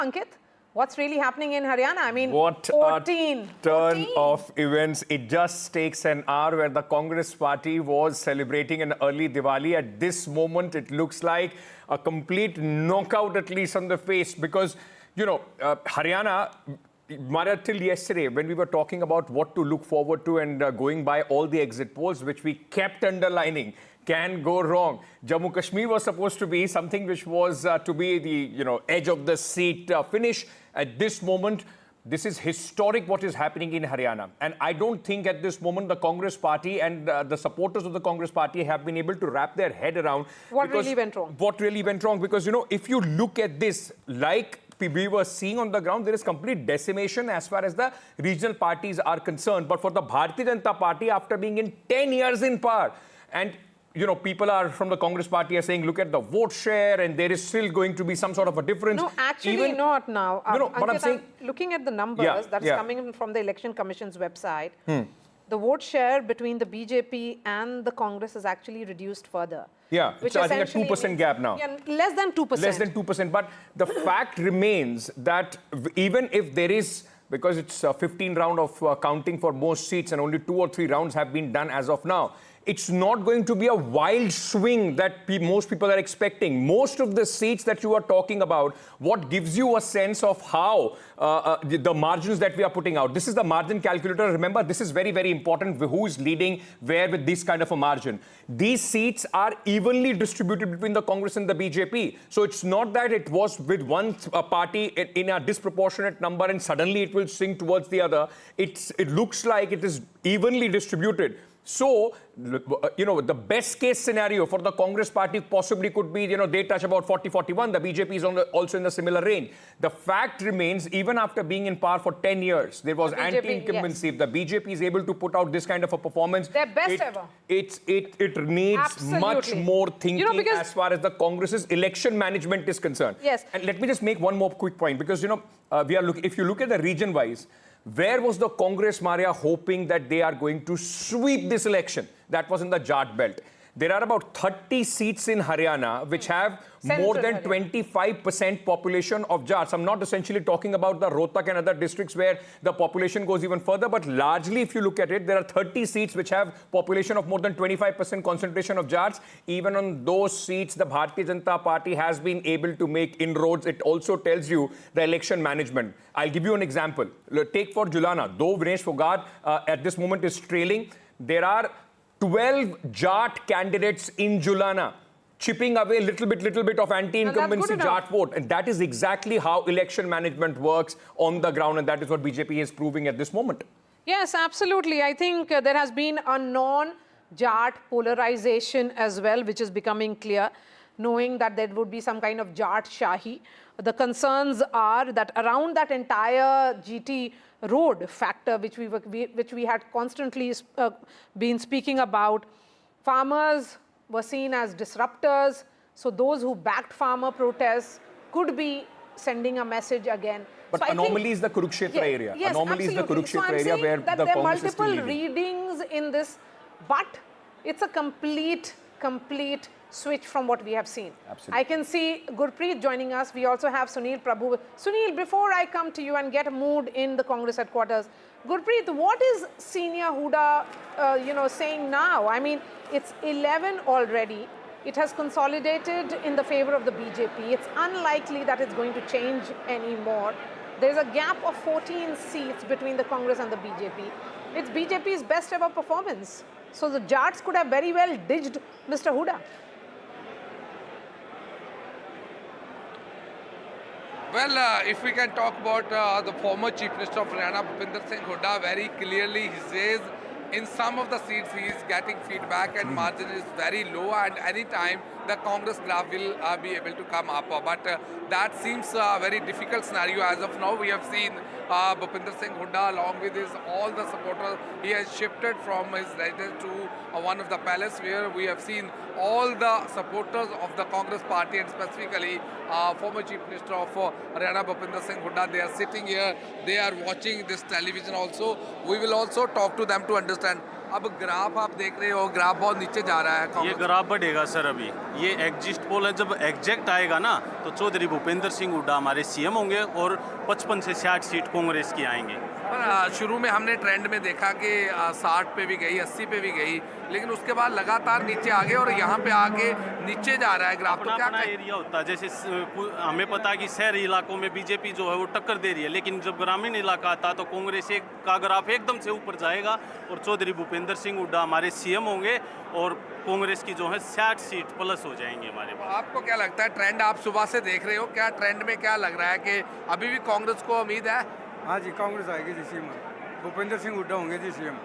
Ankit, what's really happening in Haryana? I mean, What 14. a turn 14. of events. It just takes an hour where the Congress party was celebrating an early Diwali. At this moment, it looks like a complete knockout, at least on the face, because, you know, Haryana, Mara, till yesterday, when we were talking about what to look forward to and going by all the exit polls, which we kept underlining, can go wrong. Jammu Kashmir was supposed to be something which was to be the edge of the seat finish. At this moment, this is historic what is happening in Haryana. And I don't think at this moment the Congress party and the supporters of the Congress party have been able to wrap their head around What really went wrong. What really went wrong. Because, you know, if you look at this, like we were seeing on the ground, there is complete decimation as far as the regional parties are concerned. But for the Bharatiya Janata Party, after being in 10 years in power, and you know, people are from the Congress party are saying, look at the vote share, and there is still going to be some sort of a difference. No, actually not now. But I'm saying, looking at the numbers that is coming in from the Election Commission's website, the vote share between the BJP and the Congress is actually reduced further. Yeah, which I think a 2% gap now. Yeah, less than 2%. Less than 2%. But the fact remains that even if there is, because it's a 15 round of counting for most seats and only 2 or 3 rounds have been done as of now, it's not going to be a wild swing that most people are expecting. Most of the seats that you are talking about, what gives you a sense of how the margins that we are putting out. This is the margin calculator. Remember, this is very, very important. Who is leading where with this kind of a margin? These seats are evenly distributed between the Congress and the BJP. So it's not that it was with one party in a disproportionate number and suddenly it will swing towards the other. It looks like it is evenly distributed. So, you know, the best case scenario for the Congress party possibly could be, you know, they touch about 40-41. The BJP is also in the similar range. The fact remains, even after being in power for 10 years, there was anti-incumbency. Yes. If the BJP is able to put out this kind of a performance, their best ever. It needs much more thinking as far as the Congress's election management is concerned. Yes. And let me just make one more quick point, because, you know, if you look at the region-wise, where was the Congress, Maria, hoping that they are going to sweep this election? That was in the Jat belt. There are about 30 seats in Haryana which have more than 25% population of Jats. I'm not essentially talking about the Rohtak and other districts where the population goes even further, but largely if you look at it, there are 30 seats which have population of more than 25% concentration of Jats. Even on those seats, the Bharatiya Janata Party has been able to make inroads. It also tells you the election management. I'll give you an example. Take for Julana, though Vinesh Fogad at this moment is trailing, there are 12 Jat candidates in Julana, chipping away a little bit of anti-incumbency Jat vote. And that is exactly how election management works on the ground. And that is what BJP is proving at this moment. Yes, absolutely. I think there has been a non-Jat polarization as well, which is becoming clear, knowing that there would be some kind of Jat Shahi. The concerns are that around that entire GT road factor, which we had constantly been speaking about, farmers were seen as disruptors. So those who backed farmer protests could be sending a message again. But so anomaly is the Kurukshetra area. Yes, anomaly is the Kurukshetra area where that the there are Congress is still multiple leading. readings in this, but it's a complete switch from what we have seen. Absolutely. I can see Gurpreet joining us. We also have Sunil Prabhu. Sunil, before I come to you and get a mood in the Congress headquarters, Gurpreet, what is Senior Huda, saying now? I mean, it's 11 already. It has consolidated in the favor of the BJP. It's unlikely that it's going to change anymore. There's a gap of 14 seats between the Congress and the BJP. It's BJP's best ever performance. So the Jats could have very well ditched Mr. Huda. Well, if we can talk about the former Chief Minister of Haryana, Bhupinder Singh Hooda, very clearly he says in some of the seats he is getting feedback and margin is very low, and any time the Congress graph will be able to come up. But that seems a very difficult scenario as of now. We have seen Bhupinder Singh Hooda along with all the supporters. He has shifted from his residence to one of the palace where we have seen all the supporters of the Congress party and specifically former Chief Minister of Haryana Bhupinder Singh Hooda. They are sitting here, they are watching this television also. We will also talk to them to understand अब graph आप देख रहे हो, graph बहुत नीचे जा रहा है ये कांग्रेस। ग्राफ बढ़ेगा सर अभी। ये एग्जिट पोल है, जब एग्जैक्ट आएगा ना तो चौधरी भूपेंद्र सिंह हुड्डा हमारे सीएम होंगे और 55 से 60 सीट कांग्रेस की आएंगे। पर शुरू में हमने ट्रेंड में देखा कि 60 पे भी गई, 80 पे भी गई, लेकिन उसके बाद लगातार नीचे आ गए और यहाँ पे आके नीचे जा रहा है ग्राफ। तो अपना क्या अपना एरिया होता है, जैसे हमें पता है कि शहरी इलाकों में बीजेपी जो है वो टक्कर दे रही है, लेकिन जब ग्रामीण इलाका आता है तो कांग्रेस का ग्राफ एकदम से ऊपर जाएगा और चौधरी भूपेंद्र सिंह हुड्डा हमारे सीएम होंगे और कांग्रेस की जो है 60 सीट प्लस हो जाएंगे हमारे पास। आपको क्या लगता है, ट्रेंड आप सुबह से देख रहे हो, क्या ट्रेंड में क्या लग रहा है कि अभी भी कांग्रेस को उम्मीद है? हाँ जी, कांग्रेस आएगी जी सीएम। भूपेंद्र सिंह हुड्डा होंगे जी सीएम।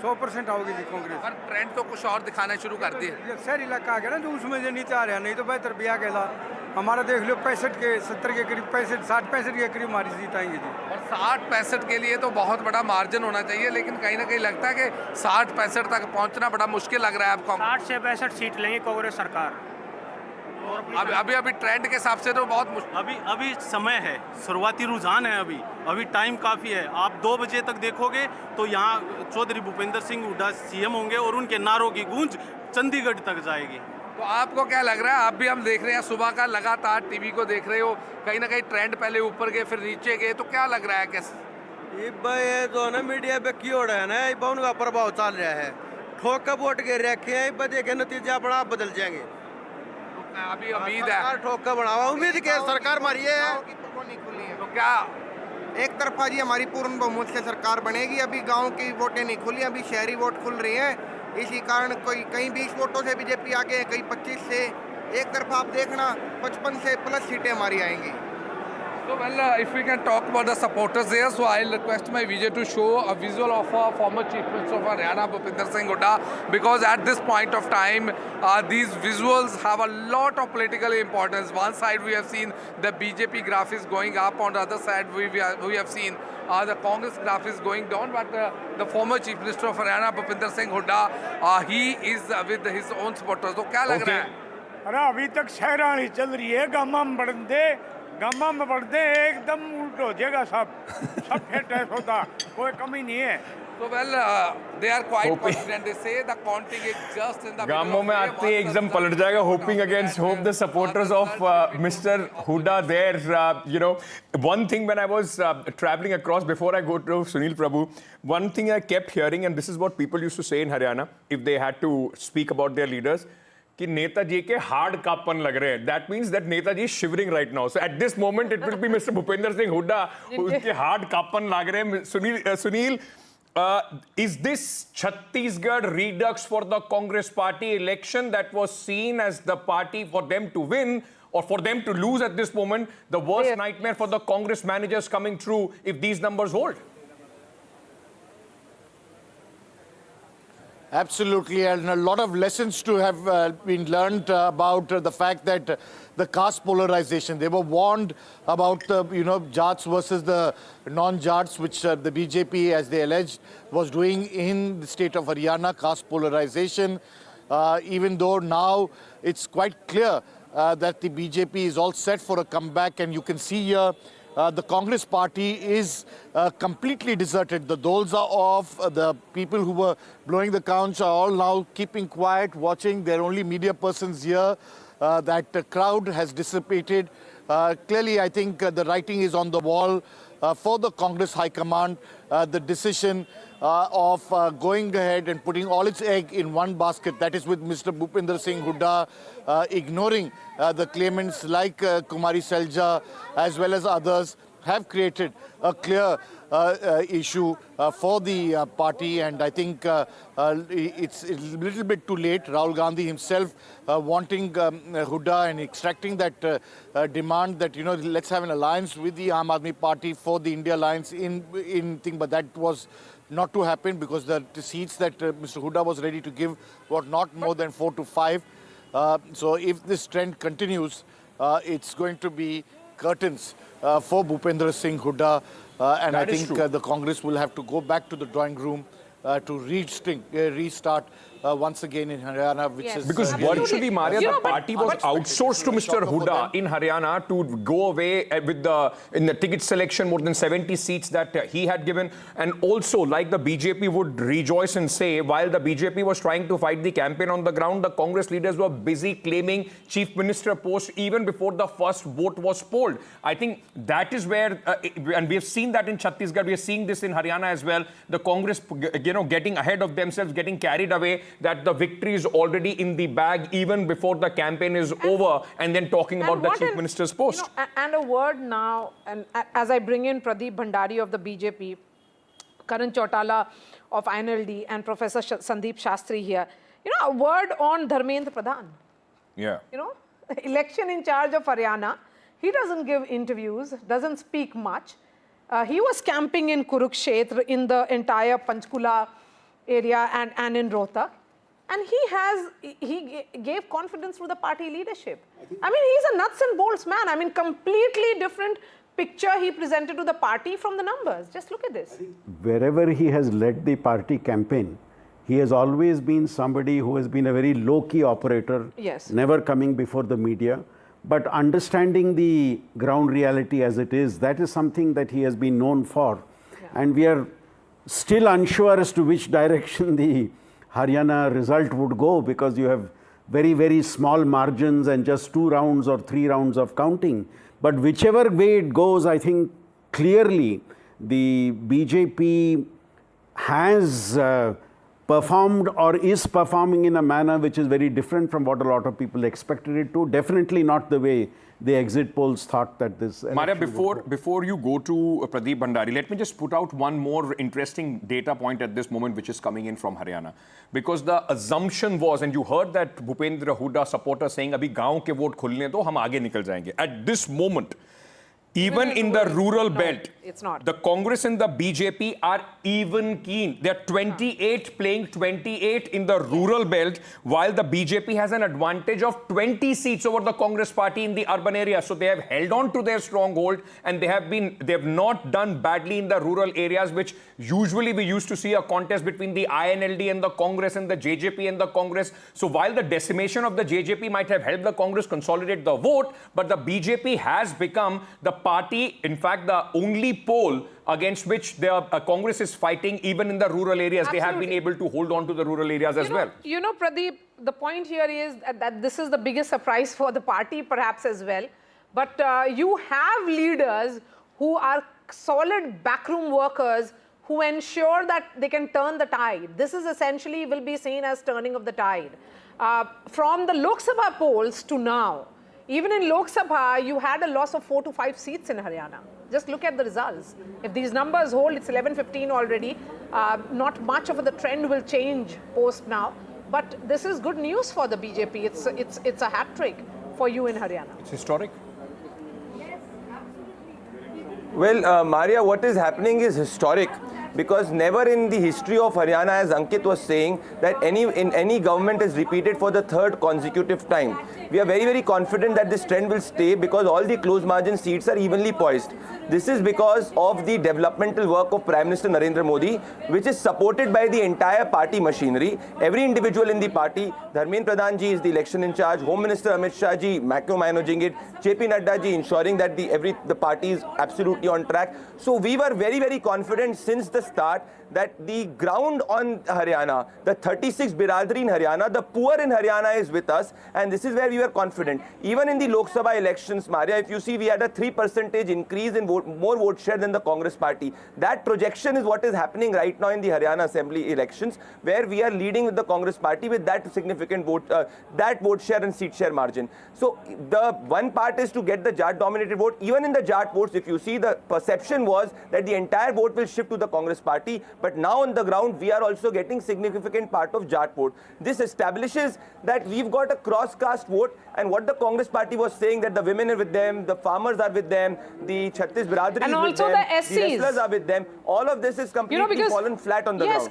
100% आओगी जी कांग्रेस। पर ट्रेंड तो कुछ और दिखाना शुरू कर दिए। ये शहरी इलाका आ गया ना, जो उसमें जो नीचे आ रहा है, नहीं तो बेहतर भी आ गया। हमारा देख लो 65 के 70 के करीब, 65 के करीब हमारी जीत आएंगे जी। और 60-65 के लिए तो बहुत बड़ा मार्जिन होना चाहिए, लेकिन कहीं ना कहीं लगता है कि 60-65 तक पहुंचना बड़ा मुश्किल लग रहा है आपको। 60 से 62 सीट लेंगे कांग्रेस सरकार। अभी ट्रेंड के हिसाब से तो बहुत मुश्किल। अभी समय है, शुरुआती रुझान है, अभी टाइम काफ़ी है। आप 2 बजे तक देखोगे तो यहाँ चौधरी भूपेंद्र सिंह हुड्डा सीएम होंगे और उनके नारों की गूंज चंडीगढ़ तक जाएगी। तो आपको क्या लग रहा है? आप भी हम देख रहे हैं सुबह का, लगातार टीवी को देख रहे हो, कहीं ना कहीं ट्रेंड पहले ऊपर गए फिर नीचे गए, तो क्या लग रहा है कैसे? ये जो ना मीडिया पे की ओर है ना, ये उनका प्रभाव चल रहा है। ठोक के वोट गिर रखे हैं, देखे नतीजे अपना आप बदल जाएंगे। अभी उम्मीद है सरकार ठोक के बढ़ावा, उम्मीद के सरकार मारी है। तो क्या एक तरफा जी हमारी पूर्ण बहुमत से सरकार बनेगी। अभी गांव की वोटें नहीं खुली, अभी शहरी वोट खुल रही हैं। इसी कारण कोई कहीं 20 वोटों से बीजेपी आगे है, कहीं 25 से। एक तरफा आप देखना 55 से प्लस सीटें हमारी आएंगी। So well, if we can talk about the supporters there, so I'll request my Vijay to show a visual of former Chief Minister of Haryana, Bhupinder Singh Hooda, because at this point of time, these visuals have a lot of political importance. One side we have seen the BJP graph is going up, on the other side we have seen the Congress graph is going down, but the former Chief Minister of Haryana, Bhupinder Singh Hooda, he is with his own supporters. तो क्या लग रहा है? अरे अभी तक शहरानी चल रही है, गामा में बढ़ते एकदम उल्ट हो जाएगा सब फिट है होता, कोई कमी नहीं है। So well, they are quite confident. They say the counting is just in the गामों में आते ही एकदम पलट जाएगा. Hoping against hope, the supporters of Mr. Hooda there. You know, one thing when I was traveling across, before I go to Sunil Prabhu, one thing I kept hearing, and this is what people used to say in Haryana if they had to speak about their leaders, कि नेताजी के hard Kapan लग रहे हैं. That means that Netaji shivering right now. So at this moment it will be mister Bhupendra Singh Hooda, उनके hard Kapan लग रहे हैं. Sunil, is this Chhattisgarh redux for the Congress party election that was seen as the party for them to win or for them to lose at this moment, the worst nightmare for the Congress managers coming true if these numbers hold? Absolutely, and a lot of lessons to have been learned about the fact that the caste polarization. They were warned about the, Jats versus the non-Jats, which the BJP, as they alleged, was doing in the state of Haryana, caste polarization. Even though now it's quite clear that the BJP is all set for a comeback, and you can see here the Congress party is completely deserted. The doles are off. The people who were blowing the counts are all now keeping quiet, watching. There are only media persons here. That crowd has dissipated. Clearly, I think the writing is on the wall for the Congress High Command. The decision of going ahead and putting all its egg in one basket, that is with Mr. Bhupinder Singh Hooda, ignoring the claimants like Kumari Selja as well as others, have created a clear issue for the party, and I think it's a little bit too late. Rahul Gandhi himself wanting Hooda and extracting that demand that, let's have an alliance with the Aam Aadmi Party for the India Alliance in thing, but that was not to happen because the seats that Mr. Hooda was ready to give were not more than 4 to 5. So if this trend continues, it's going to be curtains for Bhupendra Singh Hooda, and I think the Congress will have to go back to the drawing room to restart once again in Haryana, which Yes. is... Because Absolutely. virtually, Maria, You the know, but- party was but- outsourced to Mr. Shock for Huda them. in Haryana to go away in the ticket selection, more than 70 seats that he had given. And also, like the BJP would rejoice and say, while the BJP was trying to fight the campaign on the ground, the Congress leaders were busy claiming chief minister post even before the first vote was polled. I think that is where, and we have seen that in Chhattisgarh, we are seeing this in Haryana as well, the Congress, getting ahead of themselves, getting carried away, that the victory is already in the bag even before the campaign is over, and then talking about the chief minister's post. And a word now, and as I bring in Pradeep Bhandari of the BJP, Karan Chautala of INLD, and Professor Sandeep Shastri here, a word on Dharmendra Pradhan. Yeah. Election in charge of Haryana. He doesn't give interviews, doesn't speak much. He was camping in Kurukshetra, in the entire Panchkula area and in Rohtak. And he gave confidence to the party leadership. I mean, he's a nuts and bolts man. I mean, completely different picture he presented to the party from the numbers. Just look at this. Wherever he has led the party campaign, he has always been somebody who has been a very low-key operator, Yes. never coming before the media. But understanding the ground reality as it is, that is something that he has been known for. And we are still unsure as to which direction the Haryana result would go, because you have very, very small margins and just 2 rounds or 3 rounds of counting. But whichever way it goes, I think clearly the BJP has performed or is performing in a manner which is very different from what a lot of people expected it to. Definitely not the way the exit polls thought that this Maria, election would go. before you go to Pradeep Bhandari, let me just put out one more interesting data point at this moment, which is coming in from Haryana. Because the assumption was, and you heard that Bhupendra Hooda supporter saying, "Abhi gaon ke vote khulne do, hum aage nikal jayenge." At this moment, even in the rural belt, it's not. the Congress and the BJP are even keen. They're 28 playing 28 in the rural belt, while the BJP has an advantage of 20 seats over the Congress party in the urban area. So they have held on to their stronghold, and they have not done badly in the rural areas, which usually we used to see a contest between the INLD and the Congress and the JJP and the Congress. So while the decimation of the JJP might have helped the Congress consolidate the vote, but the BJP has become the party, in fact, the only poll against which the Congress is fighting, even in the rural areas. They have been able to hold on to the rural areas as well. Pradeep, the point here is that this is the biggest surprise for the party perhaps as well. But you have leaders who are solid backroom workers who ensure that they can turn the tide. This is essentially will be seen as turning of the tide. From the Lok Sabha polls to now, even in Lok Sabha, you had a loss of 4 to 5 seats in Haryana. Just look at the results. If these numbers hold, it's 11-15 already. Not much of the trend will change post now. But this is good news for the BJP. It's a hat trick for you in Haryana. It's historic. Well, Maria, what is happening is historic, because never in the history of Haryana, as Ankit was saying, that any government is repeated for the 3rd consecutive time. We are very, very confident that this trend will stay, because all the close margin seats are evenly poised. This is because of the developmental work of Prime Minister Narendra Modi, which is supported by the entire party machinery. Every individual in the party, Dharmendra Pradhan ji is the election in charge, Home Minister Amit Shah ji managing it, JP Nadda ji ensuring that the party is absolutely on track. So we were very, very confident since the start that the ground on Haryana, the 36 Biradari in Haryana, the poor in Haryana is with us, and this is where we were confident. Even in the Lok Sabha elections, Maria, if you see, we had a 3% increase in more vote share than the Congress party. That projection is what is happening right now in the Haryana Assembly elections, where we are leading with the Congress party with that significant vote share and seat share margin. So the one part is to get the Jat-dominated vote. Even in the Jat votes, if you see, the perception was that the entire vote will shift to the Congress party. But now on the ground, we are also getting significant part of Jat vote. This establishes that we've got a cross-caste vote, and what the Congress party was saying, that the women are with them, the farmers are with them, the Chhattis Biradari is with them, also the SCs. wrestlers are with them. All of this is completely fallen flat on the ground.